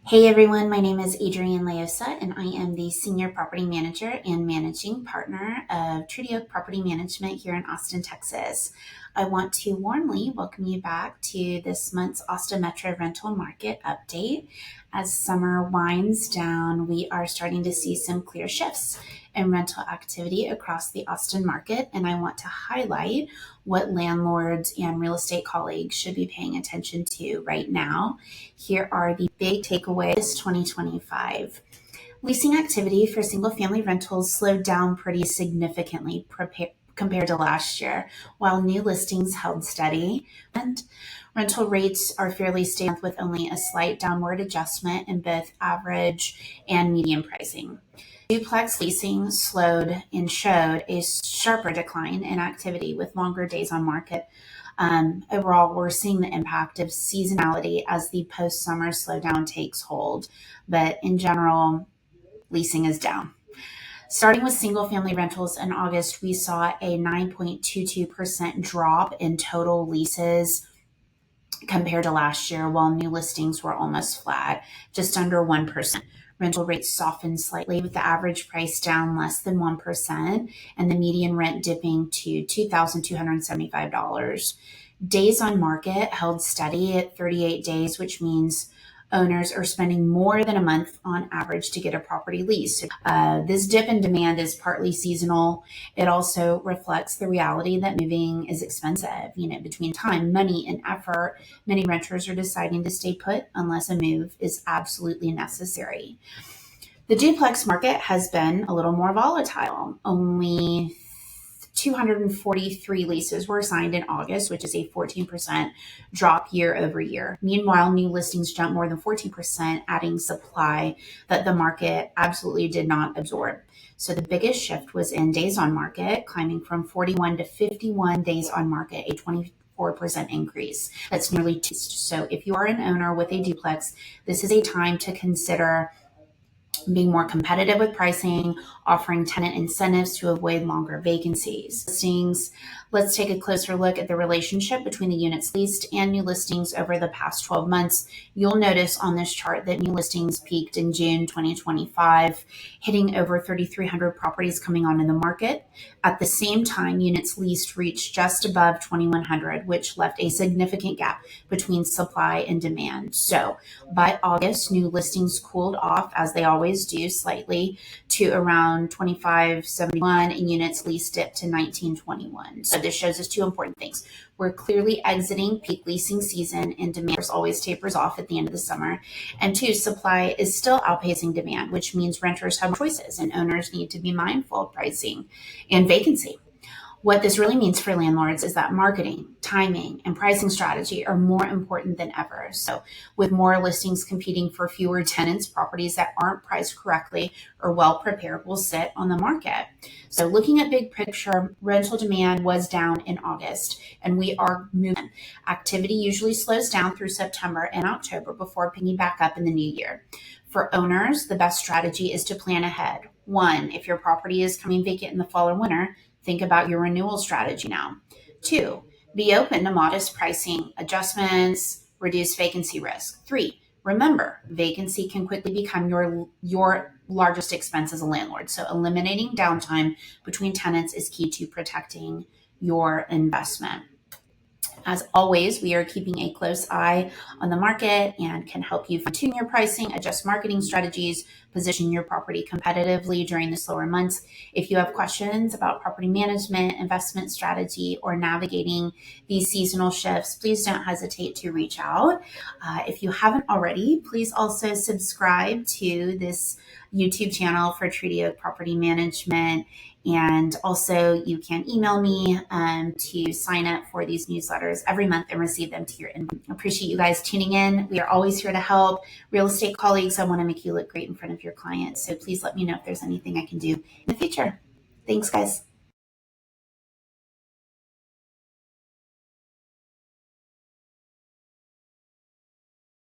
Hey everyone, my name is Adrienne Leosa, and I am the Senior Property Manager and Managing Partner of Treaty Oak Property Management here in Austin, Texas. I want to warmly welcome you back to this month's Austin Metro Rental Market Update. As summer winds down, we are starting to see some clear shifts in rental activity across the Austin market, and I want to highlight what landlords and real estate colleagues should be paying attention to right now. Here are the big takeaways 2025. Leasing activity for single family rentals slowed down pretty significantly compared to last year, while new listings held steady. And rental rates are fairly stable with only a slight downward adjustment in both average and median pricing. Duplex leasing slowed and showed a sharper decline in activity with longer days on market. Overall, we're seeing the impact of seasonality as the post-summer slowdown takes hold, but in general, leasing is down. Starting with single family rentals in August, we saw a 9.22% drop in total leases compared to last year, while new listings were almost flat, just under 1%. Rental rates softened slightly with the average price down less than 1% and the median rent dipping to $2,275. Days on market held steady at 38 days, which means owners are spending more than a month on average to get a property leased. This dip in demand is partly seasonal. It also reflects the reality that moving is expensive. Between time, money, and effort, many renters are deciding to stay put unless a move is absolutely necessary. The duplex market has been a little more volatile. Only 243 leases were signed in August, which is a 14% drop year over year. Meanwhile, new listings jumped more than 14%, adding supply that the market absolutely did not absorb. So the biggest shift was in days on market, climbing from 41 to 51 days on market, a 24% increase. That's nearly two. So if you are an owner with a duplex, this is a time to consider being more competitive with pricing, offering tenant incentives to avoid longer vacancies. Let's take a closer look at the relationship between the units leased and new listings over the past 12 months. You'll notice on this chart that new listings peaked in June 2025, hitting over 3,300 properties coming onto the market. At the same time, units leased reached just above 2,100, which left a significant gap between supply and demand. So by August, new listings cooled off, as they always do, slightly to around 2,571, and units leased dipped to 1,921. So this shows us two important things. We're clearly exiting peak leasing season, and demand always tapers off at the end of the summer. And two, supply is still outpacing demand, which means renters have choices and owners need to be mindful of pricing and vacancy. What this really means for landlords is that marketing, timing, and pricing strategy are more important than ever. So with more listings competing for fewer tenants, properties that aren't priced correctly or well prepared will sit on the market. So looking at big picture, rental demand was down in August, and we are moving. Activity usually slows down through September and October before picking back up in the new year. For owners, the best strategy is to plan ahead. One, if your property is coming vacant in the fall or winter, think about your renewal strategy now. Two, be open to modest pricing adjustments, reduce vacancy risk. Three, remember, vacancy can quickly become your largest expense as a landlord. So eliminating downtime between tenants is key to protecting your investment. As always, we are keeping a close eye on the market and can help you tune your pricing, adjust marketing strategies, position your property competitively during the slower months. If you have questions about property management, investment strategy, or navigating these seasonal shifts, please don't hesitate to reach out. If you haven't already, please also subscribe to this YouTube channel for Treaty Oak Property Management. And also, you can email me to sign up for these newsletters every month and receive them to your inbox. I appreciate you guys tuning in. We are always here to help. Real estate colleagues, I want to make you look great in front of your clients. So please let me know if there's anything I can do in the future. Thanks, guys.